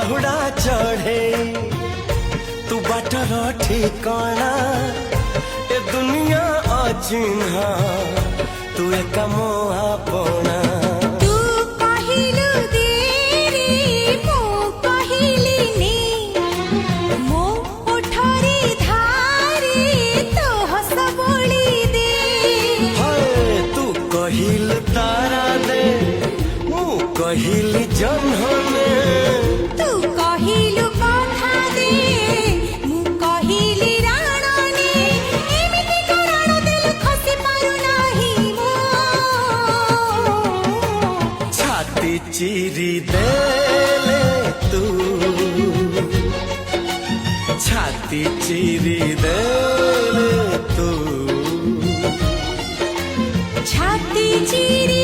बाहुड़ा चढ़े तू बाटर ठिकाना ए दुनिया अचिन्हा तू एक मोआ पोना तू कहिलु देरी मो कहिली नी मो उठरी धारी तो हस बोली दे हाय तू कहिल तारा दे मु कहिल जन्हने तू कहिलु कथा दे मु कहिली राणनी एमिति कराण दिल खसी पारु नाही मो छाती चिरी देले तू छाती चिरी देले तू छाती चिरी